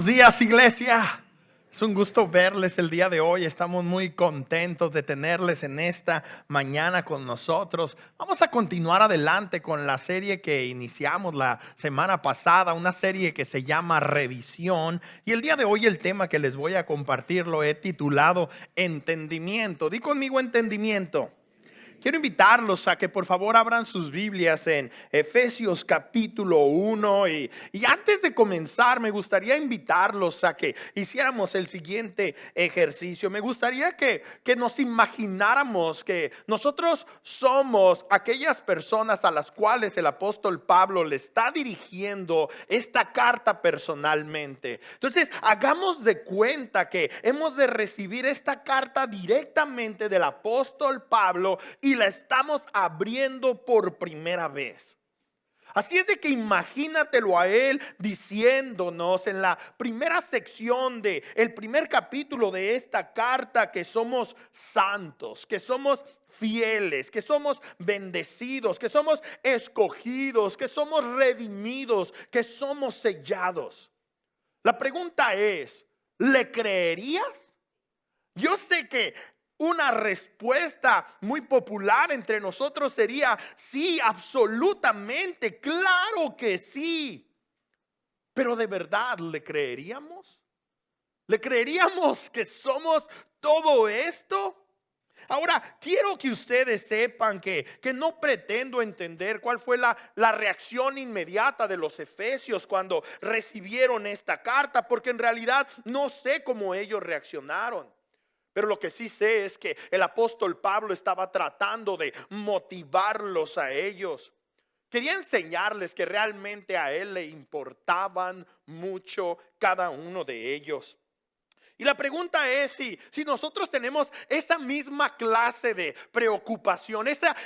Buenos días, iglesia. Es un gusto verles el día de hoy. Estamos muy contentos de tenerles en esta mañana con nosotros. Vamos a continuar adelante con la serie que iniciamos la semana pasada, una serie que se llama Revisión. Y el día de hoy el tema que les voy a compartir lo he titulado Entendimiento. Di conmigo entendimiento. Quiero invitarlos a que por favor abran sus Biblias en Efesios capítulo 1 y antes de comenzar me gustaría invitarlos a que hiciéramos el siguiente ejercicio. Me gustaría que nos imagináramos que nosotros somos aquellas personas a las cuales el apóstol Pablo le está dirigiendo esta carta personalmente. Entonces hagamos de cuenta que hemos de recibir esta carta directamente del apóstol Pablo y la estamos abriendo por primera vez. Así es de que imagínatelo a él diciéndonos en la primera sección de el primer capítulo de esta carta que somos santos, que somos fieles, que somos bendecidos, que somos escogidos, que somos redimidos, que somos sellados. La pregunta es, ¿le creerías? Yo sé que una respuesta muy popular entre nosotros sería sí, absolutamente, claro que sí. Pero de verdad, ¿le creeríamos? ¿Le creeríamos que somos todo esto? Ahora, quiero que ustedes sepan que no pretendo entender cuál fue la reacción inmediata de los efesios cuando recibieron esta carta, porque en realidad no sé cómo ellos reaccionaron. Pero lo que sí sé es que el apóstol Pablo estaba tratando de motivarlos a ellos. Quería enseñarles que realmente a él le importaban mucho cada uno de ellos. Y la pregunta es si nosotros tenemos esa misma clase de preocupación, esa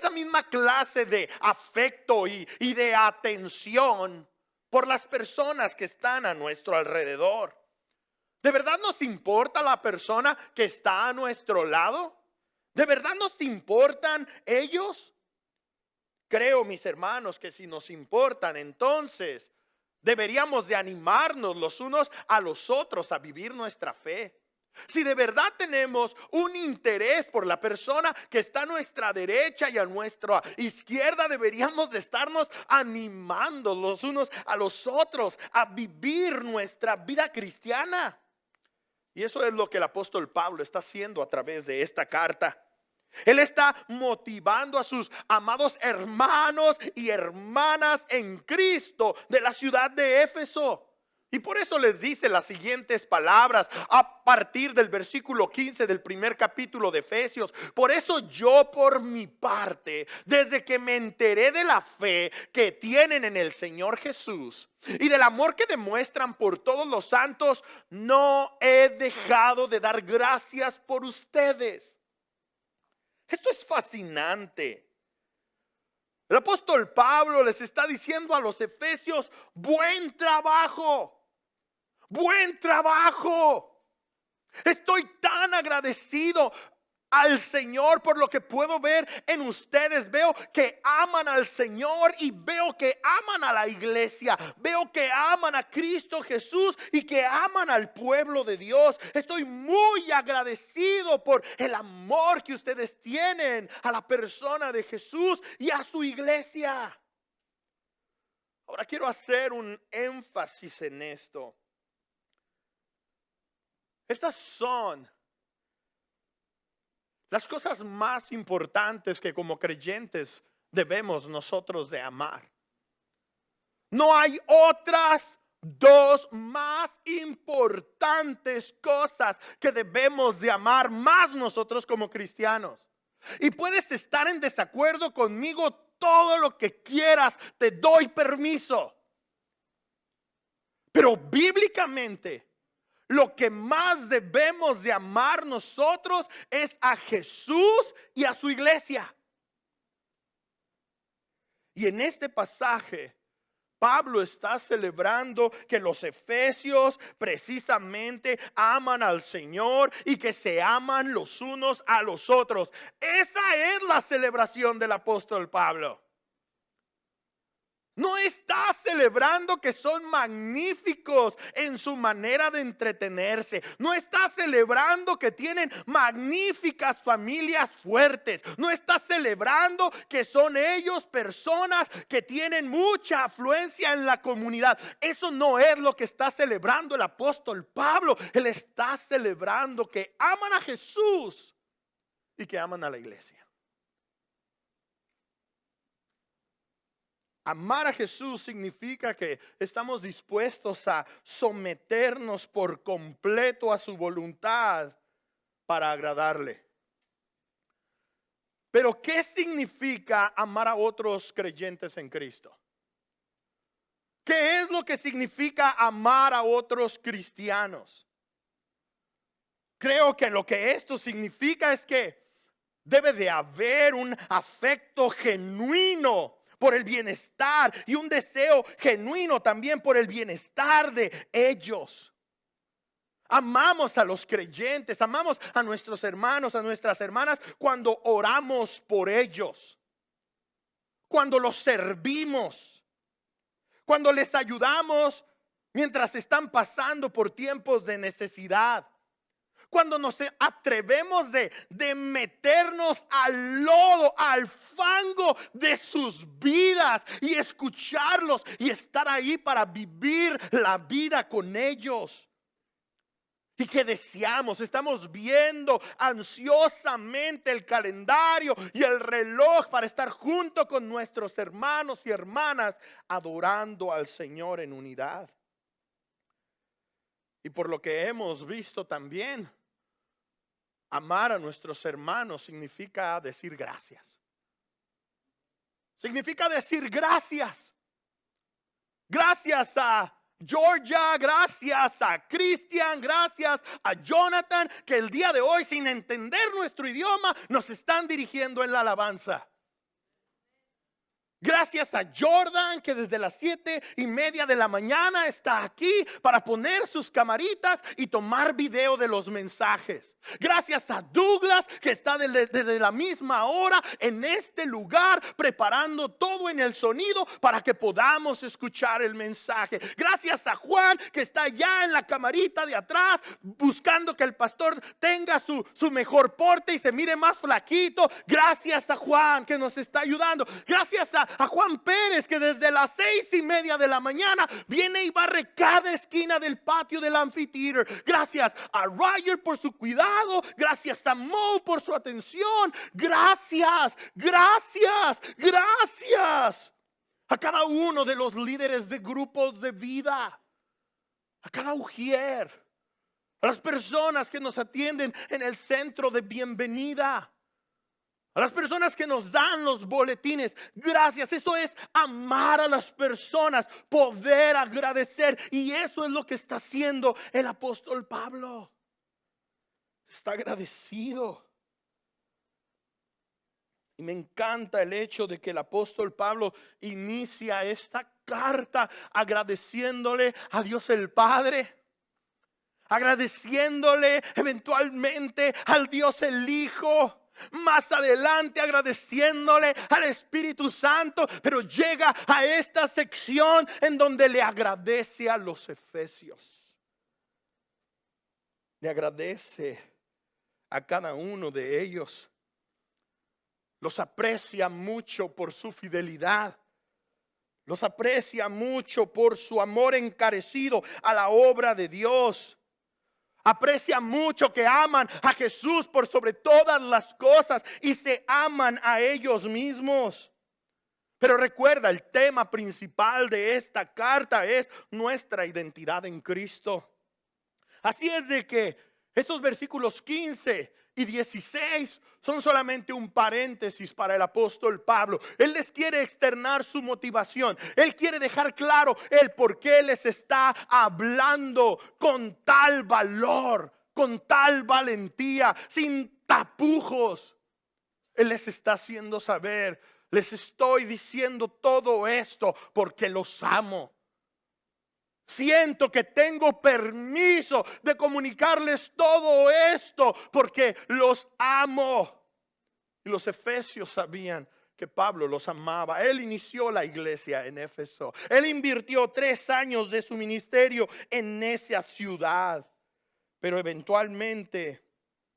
misma clase de afecto y de atención por las personas que están a nuestro alrededor. ¿De verdad nos importa la persona que está a nuestro lado? ¿De verdad nos importan ellos? Creo, mis hermanos, que si nos importan, entonces deberíamos de animarnos los unos a los otros a vivir nuestra fe. Si de verdad tenemos un interés por la persona que está a nuestra derecha y a nuestra izquierda, deberíamos de estarnos animando los unos a los otros a vivir nuestra vida cristiana. Y eso es lo que el apóstol Pablo está haciendo a través de esta carta. Él está motivando a sus amados hermanos y hermanas en Cristo de la ciudad de Éfeso. Y por eso les dice las siguientes palabras a partir del versículo 15 del primer capítulo de Efesios. Por eso yo por mi parte, desde que me enteré de la fe que tienen en el Señor Jesús y del amor que demuestran por todos los santos, no he dejado de dar gracias por ustedes. Esto es fascinante. El apóstol Pablo les está diciendo a los efesios, buen trabajo. Buen trabajo. Estoy tan agradecido al Señor por lo que puedo ver en ustedes. Veo que aman al Señor y veo que aman a la iglesia. Veo que aman a Cristo Jesús y que aman al pueblo de Dios. Estoy muy agradecido por el amor que ustedes tienen a la persona de Jesús y a su iglesia. Ahora quiero hacer un énfasis en esto. Estas son las cosas más importantes que como creyentes debemos nosotros de amar. No hay otras dos más importantes cosas que debemos de amar más nosotros como cristianos. Y puedes estar en desacuerdo conmigo todo lo que quieras, te doy permiso. Pero bíblicamente, lo que más debemos de amar nosotros es a Jesús y a su iglesia. Y en este pasaje, Pablo está celebrando que los efesios precisamente aman al Señor y que se aman los unos a los otros. Esa es la celebración del apóstol Pablo. No está celebrando que son magníficos en su manera de entretenerse. No está celebrando que tienen magníficas familias fuertes. No está celebrando que son ellos personas que tienen mucha afluencia en la comunidad. Eso no es lo que está celebrando el apóstol Pablo. Él está celebrando que aman a Jesús y que aman a la iglesia. Amar a Jesús significa que estamos dispuestos a someternos por completo a su voluntad para agradarle. Pero ¿qué significa amar a otros creyentes en Cristo? ¿Qué es lo que significa amar a otros cristianos? Creo que lo que esto significa es que debe de haber un afecto genuino por el bienestar y un deseo genuino también por el bienestar de ellos. Amamos a los creyentes, amamos a nuestros hermanos, a nuestras hermanas cuando oramos por ellos, cuando los servimos, cuando les ayudamos mientras están pasando por tiempos de necesidad. Cuando nos atrevemos de meternos al lodo, al fango de sus vidas y escucharlos y estar ahí para vivir la vida con ellos. Y que deseamos, estamos viendo ansiosamente el calendario y el reloj para estar junto con nuestros hermanos y hermanas adorando al Señor en unidad. Y por lo que hemos visto también, amar a nuestros hermanos significa decir gracias. Significa decir gracias. Gracias a Georgia, gracias a Cristian, gracias a Jonathan, que el día de hoy, sin entender nuestro idioma, nos están dirigiendo en la alabanza. Gracias a Jordan, que desde las 7:30 de la mañana está aquí para poner sus camaritas y tomar video de los mensajes. Gracias a Douglas, que está desde la misma hora en este lugar preparando todo en el sonido para que podamos escuchar el mensaje. Gracias a Juan, que está allá en la camarita de atrás buscando que el pastor tenga su mejor porte y se mire más flaquito. Gracias a Juan, que nos está ayudando. Gracias a Juan Pérez, que desde las 6:30 de la mañana viene y barre cada esquina del patio del anfiteatro. Gracias a Roger por su cuidado. Gracias a Mo por su atención. Gracias, gracias, gracias a cada uno de los líderes de grupos de vida, a cada ujier, a las personas que nos atienden en el centro de bienvenida, a las personas que nos dan los boletines. Gracias. Eso es amar a las personas, poder agradecer. Y eso es lo que está haciendo el apóstol Pablo. Está agradecido. Y me encanta el hecho de que el apóstol Pablo inicia esta carta agradeciéndole a Dios el Padre, agradeciéndole eventualmente al Dios el Hijo, más adelante agradeciéndole al Espíritu Santo, pero llega a esta sección en donde le agradece a los efesios. Le agradece a cada uno de ellos. Los aprecia mucho por su fidelidad. Los aprecia mucho por su amor encarecido a la obra de Dios. Aprecia mucho que aman a Jesús por sobre todas las cosas y se aman a ellos mismos. Pero recuerda, el tema principal de esta carta es nuestra identidad en Cristo. Así es de que esos versículos 15 y 16 son solamente un paréntesis para el apóstol Pablo. Él les quiere externar su motivación. Él quiere dejar claro el por qué les está hablando con tal valor, con tal valentía, sin tapujos. Él les está haciendo saber: les estoy diciendo todo esto porque los amo. Siento que tengo permiso de comunicarles todo esto porque los amo. Y los efesios sabían que Pablo los amaba. Él inició la iglesia en Éfeso. Él invirtió 3 años de su ministerio en esa ciudad. Pero eventualmente,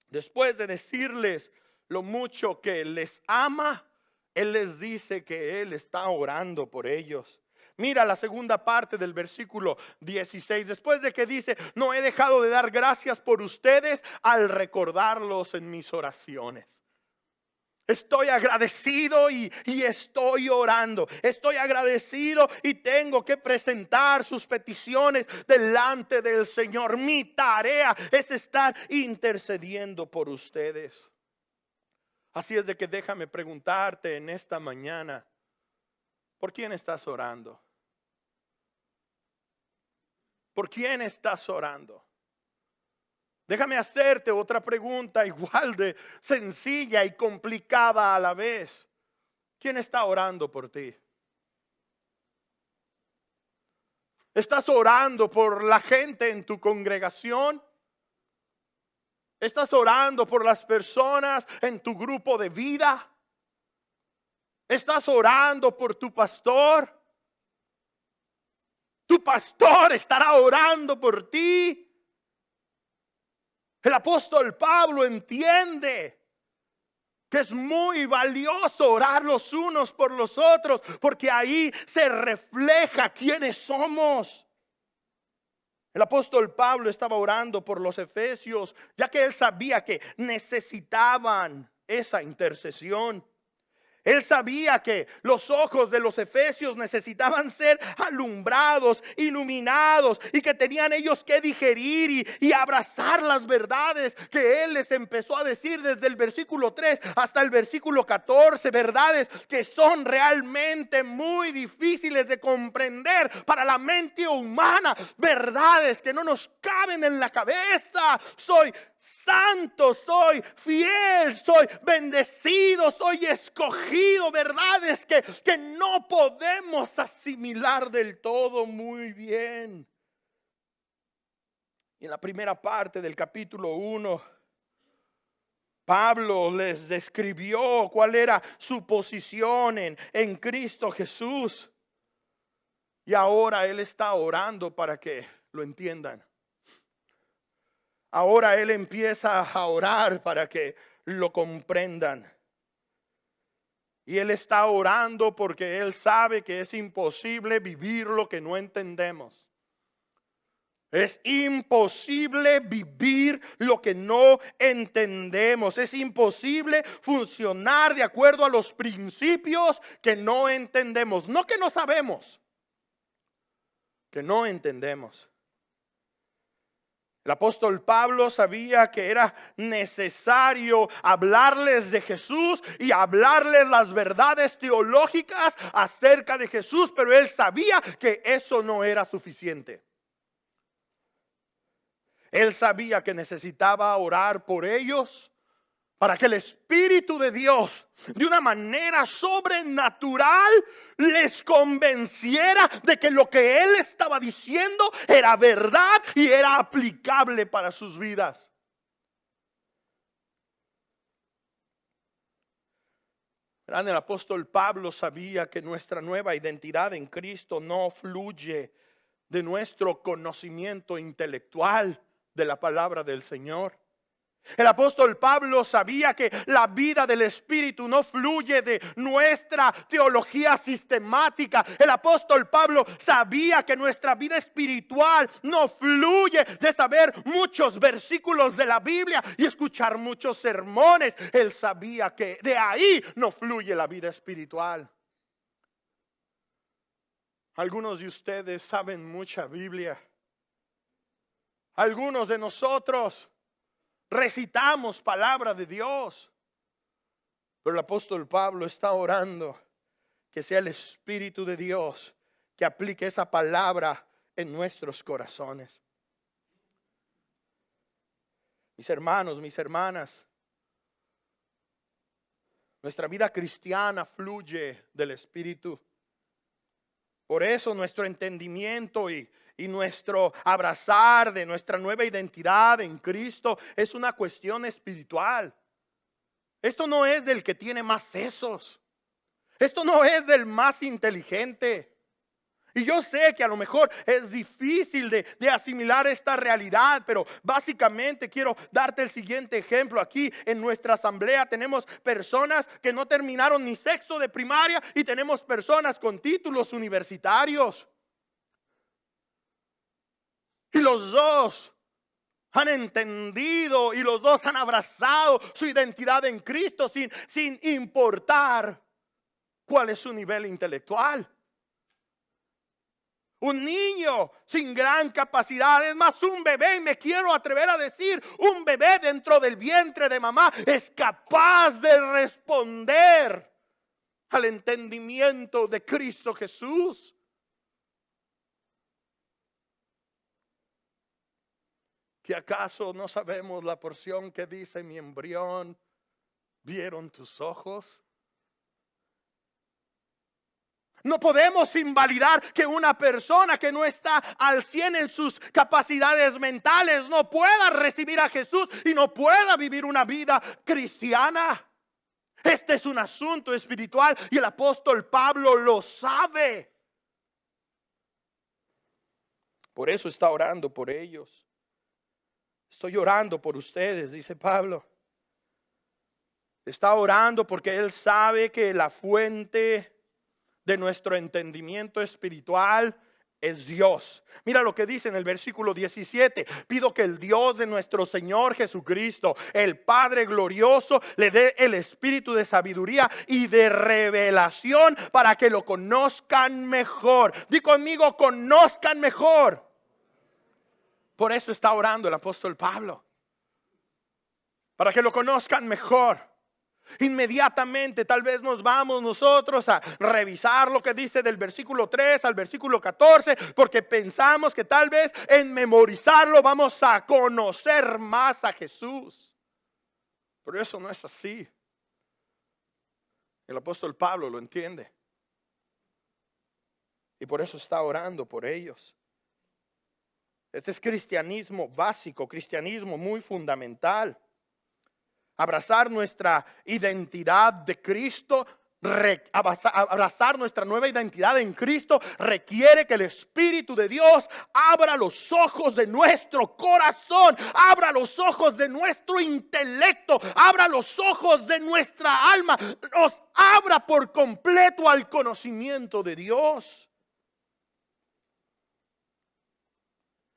después de decirles lo mucho que les ama, Él les dice que Él está orando por ellos. Mira la segunda parte del versículo 16. Después de que dice, no he dejado de dar gracias por ustedes al recordarlos en mis oraciones. Estoy agradecido y estoy orando. Estoy agradecido y tengo que presentar sus peticiones delante del Señor. Mi tarea es estar intercediendo por ustedes. Así es de que déjame preguntarte en esta mañana, ¿por quién estás orando? ¿Por quién estás orando? Déjame hacerte otra pregunta igual de sencilla y complicada a la vez. ¿Quién está orando por ti? ¿Estás orando por la gente en tu congregación? ¿Estás orando por las personas en tu grupo de vida? ¿Estás orando por tu pastor? Tu pastor estará orando por ti. El apóstol Pablo entiende que es muy valioso orar los unos por los otros, porque ahí se refleja quiénes somos. El apóstol Pablo estaba orando por los efesios, ya que él sabía que necesitaban esa intercesión. Él sabía que los ojos de los efesios necesitaban ser alumbrados, iluminados, y que tenían ellos que digerir y abrazar las verdades que Él les empezó a decir desde el versículo 3 hasta el versículo 14. Verdades que son realmente muy difíciles de comprender para la mente humana. Verdades que no nos caben en la cabeza. Soy santo, soy fiel, soy bendecido, soy escogido. Verdades que no podemos asimilar del todo muy bien. Y en la primera parte del capítulo 1, Pablo les describió cuál era su posición en Cristo Jesús. Y ahora él está orando para que lo entiendan. Ahora él empieza a orar para que lo comprendan. Y él está orando porque él sabe que es imposible vivir lo que no entendemos. Es imposible vivir lo que no entendemos. Es imposible funcionar de acuerdo a los principios que no entendemos. No que no sabemos, que no entendemos. El apóstol Pablo sabía que era necesario hablarles de Jesús y hablarles las verdades teológicas acerca de Jesús, pero él sabía que eso no era suficiente. Él sabía que necesitaba orar por ellos para que el Espíritu de Dios, de una manera sobrenatural, les convenciera de que lo que Él estaba diciendo era verdad y era aplicable para sus vidas. El apóstol Pablo sabía que nuestra nueva identidad en Cristo no fluye de nuestro conocimiento intelectual de la palabra del Señor. El apóstol Pablo sabía que la vida del Espíritu no fluye de nuestra teología sistemática. El apóstol Pablo sabía que nuestra vida espiritual no fluye de saber muchos versículos de la Biblia y escuchar muchos sermones. Él sabía que de ahí no fluye la vida espiritual. Algunos de ustedes saben mucha Biblia. Algunos de nosotros recitamos palabra de Dios. Pero el apóstol Pablo está orando que sea el Espíritu de Dios que aplique esa palabra en nuestros corazones. Mis hermanos, mis hermanas, nuestra vida cristiana fluye del Espíritu. Por eso nuestro entendimiento y nuestro abrazar de nuestra nueva identidad en Cristo es una cuestión espiritual. Esto no es del que tiene más sesos. Esto no es del más inteligente. Y yo sé que a lo mejor es difícil de asimilar esta realidad, pero básicamente quiero darte el siguiente ejemplo. Aquí en nuestra asamblea tenemos personas que no terminaron ni sexto de primaria y tenemos personas con títulos universitarios. Y los dos han entendido y los dos han abrazado su identidad en Cristo sin importar cuál es su nivel intelectual. Un niño sin gran capacidad, es más, un bebé, y me quiero atrever a decir, un bebé dentro del vientre de mamá es capaz de responder al entendimiento de Cristo Jesús. ¿Que acaso no sabemos la porción que dice mi embrión? ¿Vieron tus ojos? No podemos invalidar que una persona que no está al 100 en sus capacidades mentales no pueda recibir a Jesús y no pueda vivir una vida cristiana. Este es un asunto espiritual y el apóstol Pablo lo sabe. Por eso está orando por ellos. Estoy orando por ustedes, dice Pablo. Está orando porque él sabe que la fuente de nuestro entendimiento espiritual es Dios. Mira lo que dice en el versículo 17. Pido que el Dios de nuestro Señor Jesucristo, el Padre glorioso, le dé el espíritu de sabiduría y de revelación para que lo conozcan mejor. Di conmigo, conozcan mejor. Por eso está orando el apóstol Pablo. Para que lo conozcan mejor. Inmediatamente tal vez nos vamos nosotros a revisar lo que dice del versículo 3 al versículo 14, porque pensamos que tal vez en memorizarlo vamos a conocer más a Jesús. Pero eso no es así. El apóstol Pablo lo entiende. Y por eso está orando por ellos. Este es cristianismo básico, cristianismo muy fundamental. Abrazar nuestra identidad de Cristo, abrazar nuestra nueva identidad en Cristo requiere que el Espíritu de Dios abra los ojos de nuestro corazón, abra los ojos de nuestro intelecto, abra los ojos de nuestra alma, nos abra por completo al conocimiento de Dios.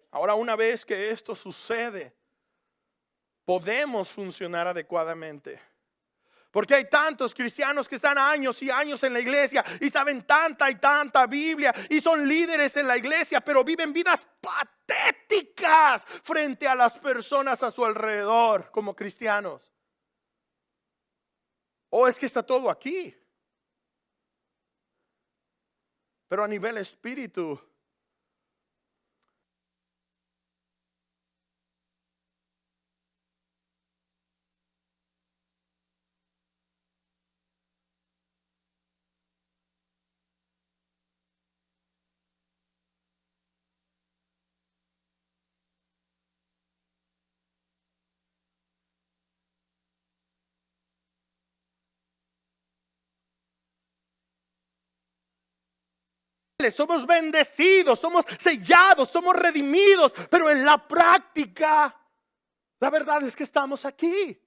Ahora, una vez que esto sucede, podemos funcionar adecuadamente. Porque hay tantos cristianos que están años y años en la iglesia y saben tanta y tanta Biblia y son líderes en la iglesia, pero viven vidas patéticas frente a las personas a su alrededor como cristianos. O es que está todo aquí. Pero a nivel espíritu, somos bendecidos, somos sellados, somos redimidos, pero en la práctica, la verdad es que estamos aquí.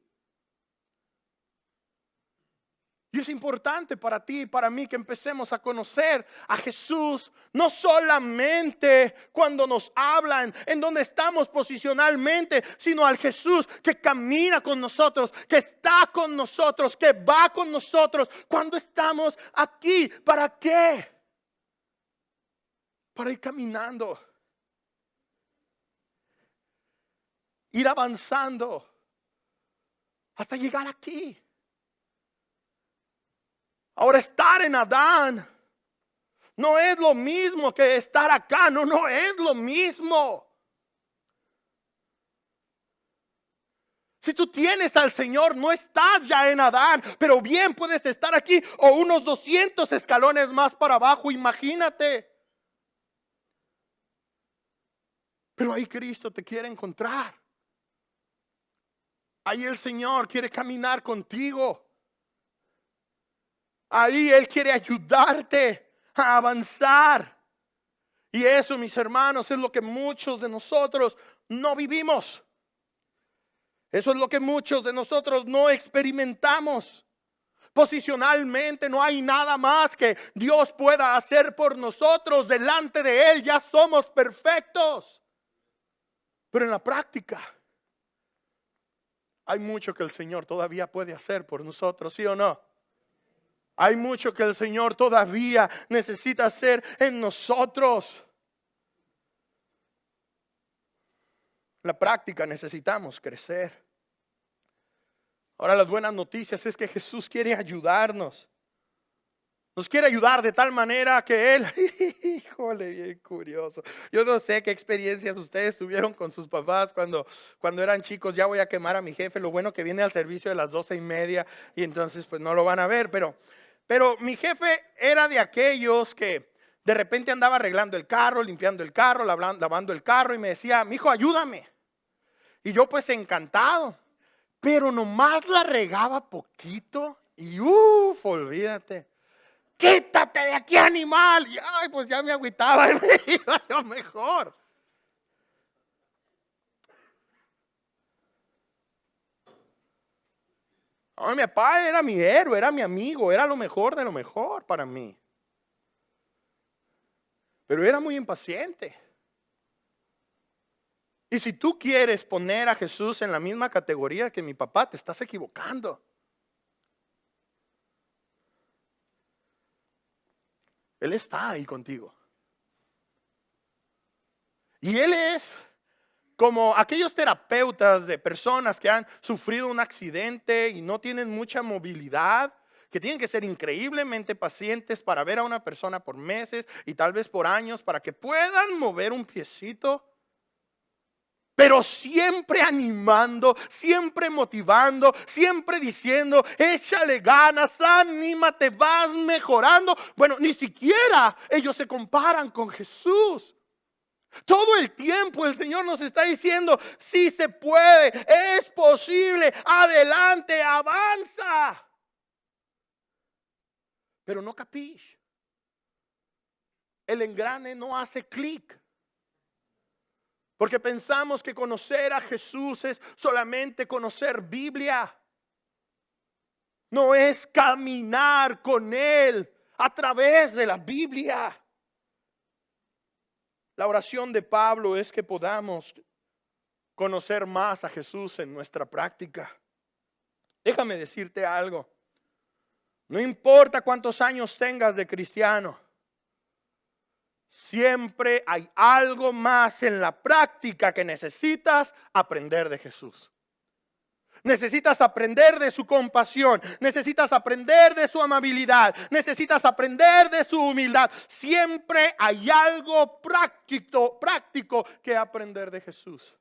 Y es importante para ti y para mí que empecemos a conocer a Jesús, no solamente cuando nos hablan, en donde estamos posicionalmente, sino al Jesús que camina con nosotros, que está con nosotros, que va con nosotros cuando estamos aquí. ¿Para qué? Para ir caminando, ir avanzando hasta llegar aquí. Ahora, estar en Adán no es lo mismo que estar acá, no es lo mismo. Si tú tienes al Señor, no estás ya en Adán, pero bien puedes estar aquí o unos 200 escalones más para abajo, imagínate. Pero ahí Cristo te quiere encontrar. Ahí el Señor quiere caminar contigo. Ahí Él quiere ayudarte a avanzar. Y eso, mis hermanos, es lo que muchos de nosotros no vivimos. Eso es lo que muchos de nosotros no experimentamos. Posicionalmente no hay nada más que Dios pueda hacer por nosotros. Delante de Él ya somos perfectos. Pero en la práctica hay mucho que el Señor todavía puede hacer por nosotros, ¿sí o no? Hay mucho que el Señor todavía necesita hacer en nosotros. En la práctica necesitamos crecer. Ahora las buenas noticias es que Jesús quiere ayudarnos. Nos quiere ayudar de tal manera que Él, híjole, bien curioso. Yo no sé qué experiencias ustedes tuvieron con sus papás cuando eran chicos. Ya voy a quemar a mi jefe. Lo bueno que viene al servicio de las 12:30 y entonces pues no lo van a ver. Pero mi jefe era de aquellos que de repente andaba arreglando el carro, limpiando el carro, lavando el carro y me decía, mijo, ayúdame. Y yo pues encantado, pero nomás la regaba poquito y olvídate. Quítate de aquí, animal. Y ay, pues ya me agüitaba y me iba yo mejor. Ay, mi papá era mi héroe, era mi amigo, era lo mejor de lo mejor para mí. Pero era muy impaciente. Y si tú quieres poner a Jesús en la misma categoría que mi papá, te estás equivocando. Él está ahí contigo. Y Él es como aquellos terapeutas de personas que han sufrido un accidente y no tienen mucha movilidad, que tienen que ser increíblemente pacientes para ver a una persona por meses y tal vez por años para que puedan mover un piecito. Pero siempre animando, siempre motivando, siempre diciendo, échale ganas, anímate, vas mejorando. Bueno, ni siquiera ellos se comparan con Jesús. Todo el tiempo el Señor nos está diciendo, sí se puede, es posible, adelante, avanza. Pero no capiche. El engrane no hace clic. Porque pensamos que conocer a Jesús es solamente conocer Biblia. No es caminar con Él a través de la Biblia. La oración de Pablo es que podamos conocer más a Jesús en nuestra práctica. Déjame decirte algo. No importa cuántos años tengas de cristiano, siempre hay algo más en la práctica que necesitas aprender de Jesús. Necesitas aprender de su compasión, necesitas aprender de su amabilidad, necesitas aprender de su humildad. Siempre hay algo práctico que aprender de Jesús.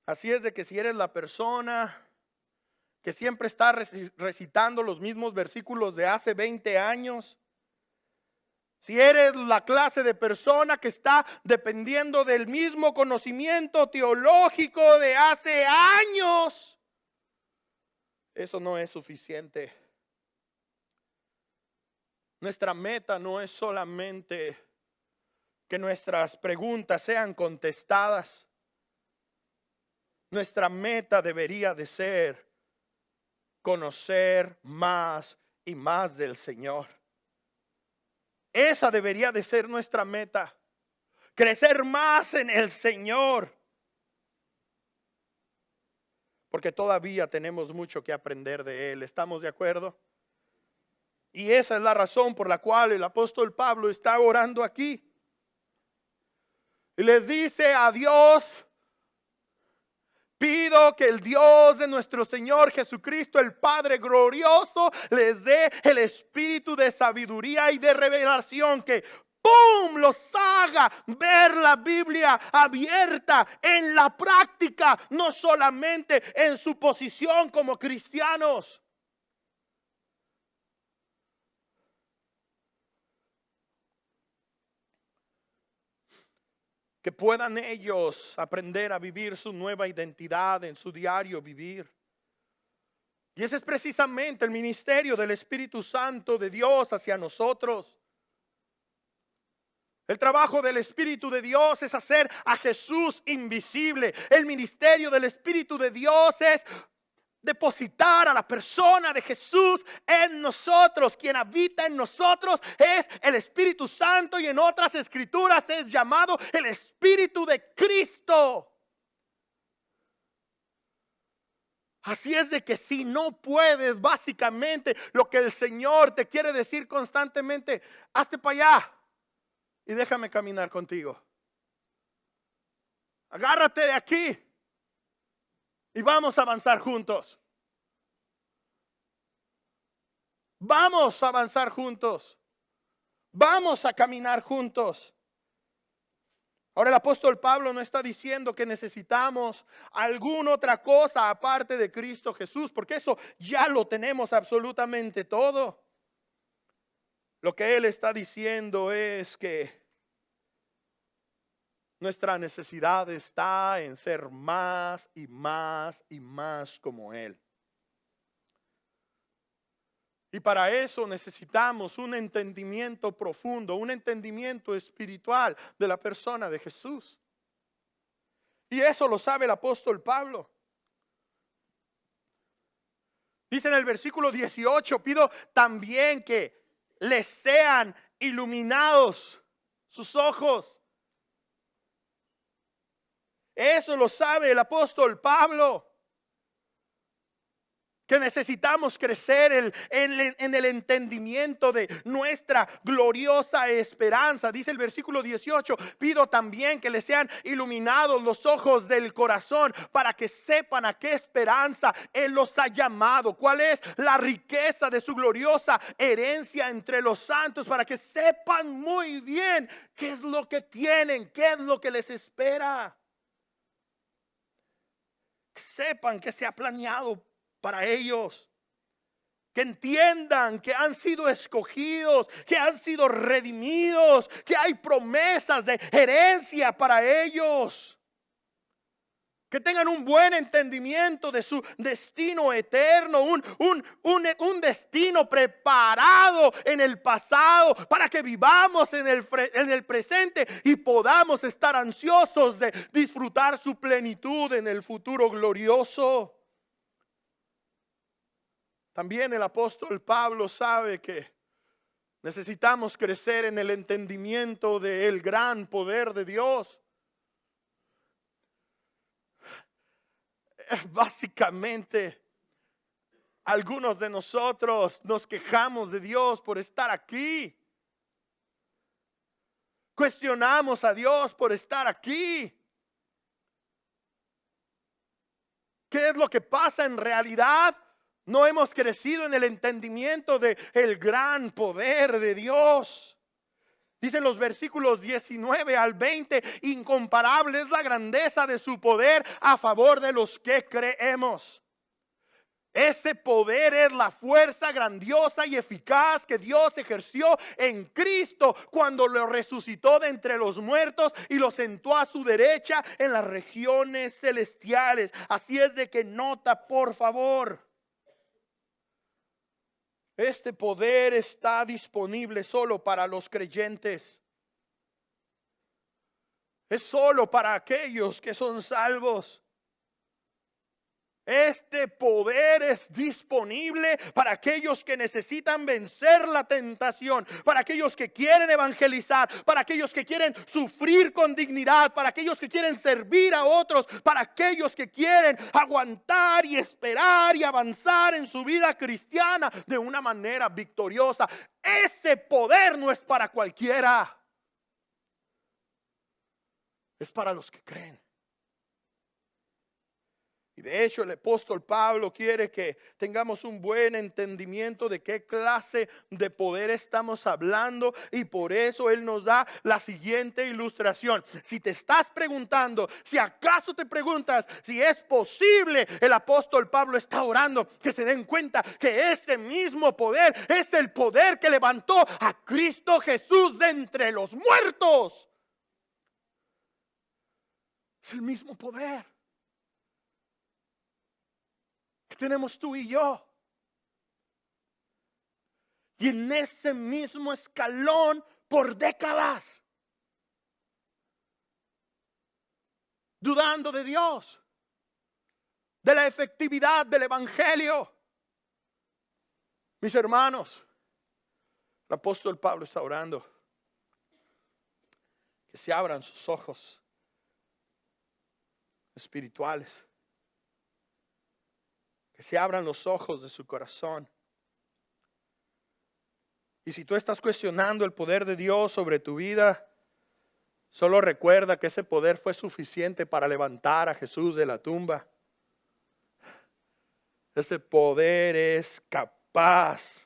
Así es de que si eres la persona que siempre está recitando los mismos versículos de hace 20 años, si eres la clase de persona que está dependiendo del mismo conocimiento teológico de hace años, eso no es suficiente. Nuestra meta no es solamente que nuestras preguntas sean contestadas. Nuestra meta debería de ser conocer más y más del Señor. Esa debería de ser nuestra meta. Crecer más en el Señor. Porque todavía tenemos mucho que aprender de Él. ¿Estamos de acuerdo? Y esa es la razón por la cual el apóstol Pablo está orando aquí. Y le dice a Dios, pido que el Dios de nuestro Señor Jesucristo, el Padre glorioso, les dé el espíritu de sabiduría y de revelación que ¡pum!, los haga ver la Biblia abierta en la práctica, no solamente en su posición como cristianos. Que puedan ellos aprender a vivir su nueva identidad en su diario vivir. Y ese es precisamente el ministerio del Espíritu Santo de Dios hacia nosotros. El trabajo del Espíritu de Dios es hacer a Jesús invisible. El ministerio del Espíritu de Dios es depositar a la persona de Jesús en nosotros. Quien habita en nosotros es el Espíritu Santo, y en otras escrituras es llamado el Espíritu de Cristo. Así es de que si no puedes, básicamente lo que el Señor te quiere decir constantemente: hazte para allá y déjame caminar contigo. Agárrate de aquí y vamos a avanzar juntos. Vamos a avanzar juntos. Vamos a caminar juntos. Ahora el apóstol Pablo no está diciendo que necesitamos alguna otra cosa aparte de Cristo Jesús, porque eso ya lo tenemos absolutamente todo. Lo que él está diciendo es que nuestra necesidad está en ser más y más y más como Él. Y para eso necesitamos un entendimiento profundo, un entendimiento espiritual de la persona de Jesús. Y eso lo sabe el apóstol Pablo. Dice en el versículo 18: pido también que les sean iluminados sus ojos. Eso lo sabe el apóstol Pablo. Que necesitamos crecer en el entendimiento de nuestra gloriosa esperanza. Dice el versículo 18: pido también que les sean iluminados los ojos del corazón, para que sepan a qué esperanza Él los ha llamado, cuál es la riqueza de su gloriosa herencia entre los santos, para que sepan muy bien qué es lo que tienen, qué es lo que les espera. Que sepan que se ha planeado para ellos, que entiendan que han sido escogidos, que han sido redimidos, que hay promesas de herencia para ellos. Que tengan un buen entendimiento de su destino eterno, un destino preparado en el pasado, para que vivamos en el presente y podamos estar ansiosos de disfrutar su plenitud en el futuro glorioso. También el apóstol Pablo sabe que necesitamos crecer en el entendimiento del gran poder de Dios. Básicamente, algunos de nosotros nos quejamos de Dios por estar aquí. Cuestionamos a Dios por estar aquí. ¿Qué es lo que pasa en realidad? No hemos crecido en el entendimiento del gran poder de Dios. Dicen los versículos 19 al 20: incomparable es la grandeza de su poder a favor de los que creemos. Ese poder es la fuerza grandiosa y eficaz que Dios ejerció en Cristo cuando lo resucitó de entre los muertos y lo sentó a su derecha en las regiones celestiales. Así es de que nota, por favor. Este poder está disponible solo para los creyentes. Es solo para aquellos que son salvos. Este poder es disponible para aquellos que necesitan vencer la tentación, para aquellos que quieren evangelizar, para aquellos que quieren sufrir con dignidad, para aquellos que quieren servir a otros, para aquellos que quieren aguantar y esperar y avanzar en su vida cristiana de una manera victoriosa. Ese poder no es para cualquiera, es para los que creen. Y de hecho el apóstol Pablo quiere que tengamos un buen entendimiento de qué clase de poder estamos hablando, y por eso él nos da la siguiente ilustración. Si te estás preguntando, si acaso te preguntas si es posible, el apóstol Pablo está orando que se den cuenta que ese mismo poder es el poder que levantó a Cristo Jesús de entre los muertos. Es el mismo poder que tenemos tú y yo. Y en ese mismo escalón por décadas, dudando de Dios, de la efectividad del evangelio. Mis hermanos, el apóstol Pablo está orando que se abran sus ojos espirituales, que se abran los ojos de su corazón. Y si tú estás cuestionando el poder de Dios sobre tu vida, solo recuerda que ese poder fue suficiente para levantar a Jesús de la tumba. Ese poder es capaz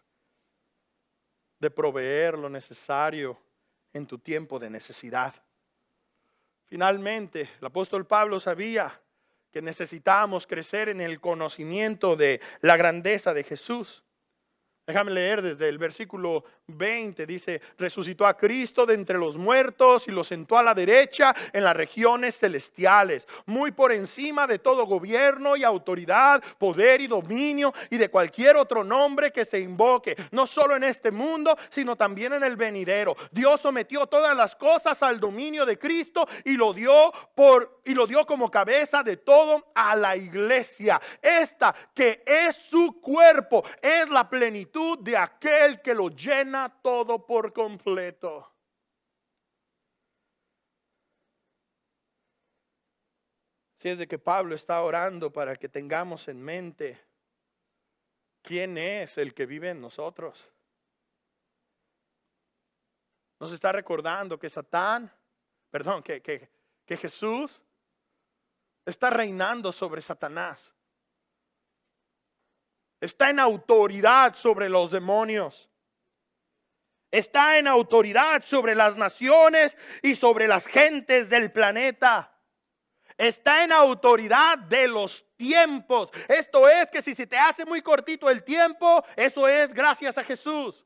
de proveer lo necesario en tu tiempo de necesidad. Finalmente, el apóstol Pablo sabía que necesitábamos crecer en el conocimiento de la grandeza de Jesús. Déjame leer desde el versículo 20, dice: resucitó a Cristo de entre los muertos y lo sentó a la derecha en las regiones celestiales, muy por encima de todo gobierno y autoridad, poder y dominio y de cualquier otro nombre que se invoque, no solo en este mundo, sino también en el venidero. Dios sometió todas las cosas al dominio de Cristo y lo dio como cabeza de todo a la iglesia. Esta que es su cuerpo, es la plenitud de aquel que lo llena todo por completo. Si es de que Pablo está orando para que tengamos en mente quién es el que vive en nosotros. Nos está recordando que que Jesús está reinando sobre Satanás. Está en autoridad sobre los demonios. Está en autoridad sobre las naciones y sobre las gentes del planeta. Está en autoridad de los tiempos. Esto es que si se te hace muy cortito el tiempo, eso es gracias a Jesús.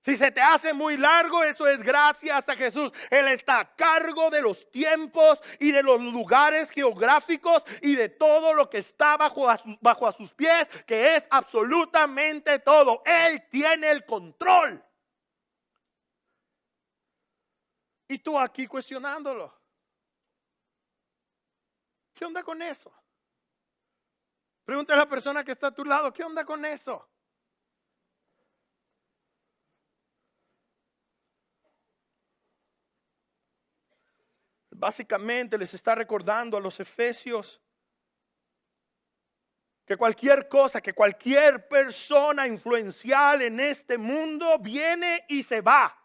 Si se te hace muy largo, eso es gracias a Jesús. Él está a cargo de los tiempos y de los lugares geográficos y de todo lo que está bajo a sus pies, que es absolutamente todo. Él tiene el control. Y tú aquí cuestionándolo. ¿Qué onda con eso? Pregúntale a la persona que está a tu lado, ¿qué onda con eso? Básicamente les está recordando a los efesios que cualquier cosa, que cualquier persona influencial en este mundo viene y se va.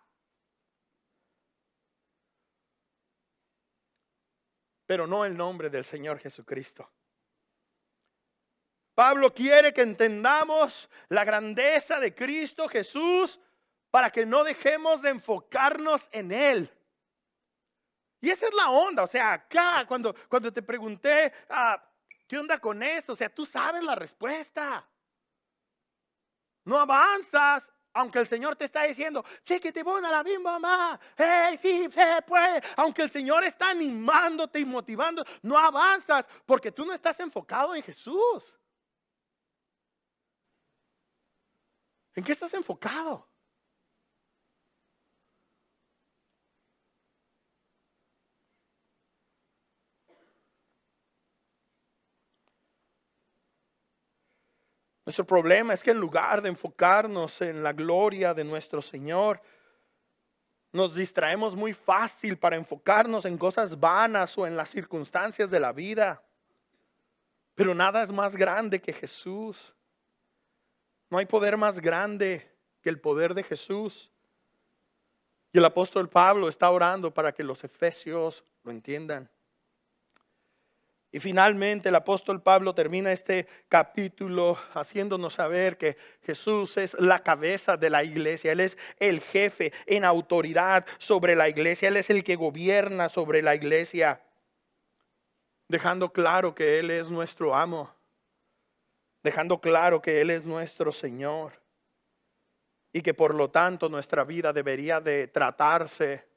Pero no el nombre del Señor Jesucristo. Pablo quiere que entendamos la grandeza de Cristo Jesús para que no dejemos de enfocarnos en Él. Y esa es la onda, o sea, acá cuando te pregunté, ¿qué onda con eso? O sea, tú sabes la respuesta. No avanzas, aunque el Señor te está diciendo, chiquiti, buena la bimba, mamá. Hey, sí, se puede. Aunque el Señor está animándote y motivando, no avanzas porque tú no estás enfocado en Jesús. ¿En qué estás enfocado? Nuestro problema es que en lugar de enfocarnos en la gloria de nuestro Señor, nos distraemos muy fácil para enfocarnos en cosas vanas o en las circunstancias de la vida. Pero nada es más grande que Jesús. No hay poder más grande que el poder de Jesús. Y el apóstol Pablo está orando para que los efesios lo entiendan. Y finalmente el apóstol Pablo termina este capítulo haciéndonos saber que Jesús es la cabeza de la iglesia. Él es el jefe en autoridad sobre la iglesia. Él es el que gobierna sobre la iglesia. Dejando claro que Él es nuestro amo. Dejando claro que Él es nuestro Señor. Y que por lo tanto nuestra vida debería de tratarse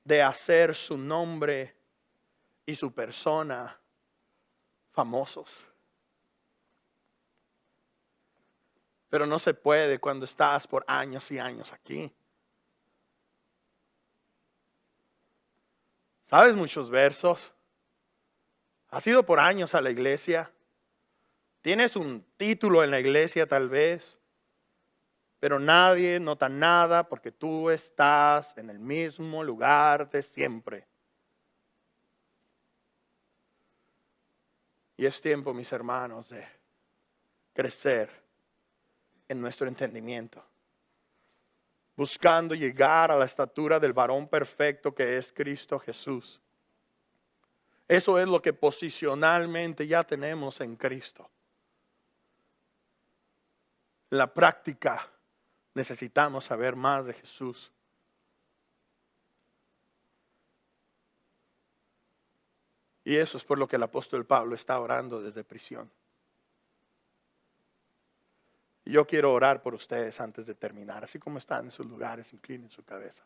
de hacer su nombre y su persona famosos. pero no se puede cuando estás por años y años aquí. ¿Sabes muchos versos? ¿Has ido por años a la iglesia? ¿Tienes un título en la iglesia tal vez? Pero nadie nota nada porque tú estás en el mismo lugar de siempre. Y es tiempo, mis hermanos, de crecer en nuestro entendimiento, buscando llegar a la estatura del varón perfecto que es Cristo Jesús. Eso es lo que posicionalmente ya tenemos en Cristo. En la práctica necesitamos saber más de Jesús. Y eso es por lo que el apóstol Pablo está orando desde prisión. Y yo quiero orar por ustedes antes de terminar. Así como están en sus lugares, inclinen su cabeza.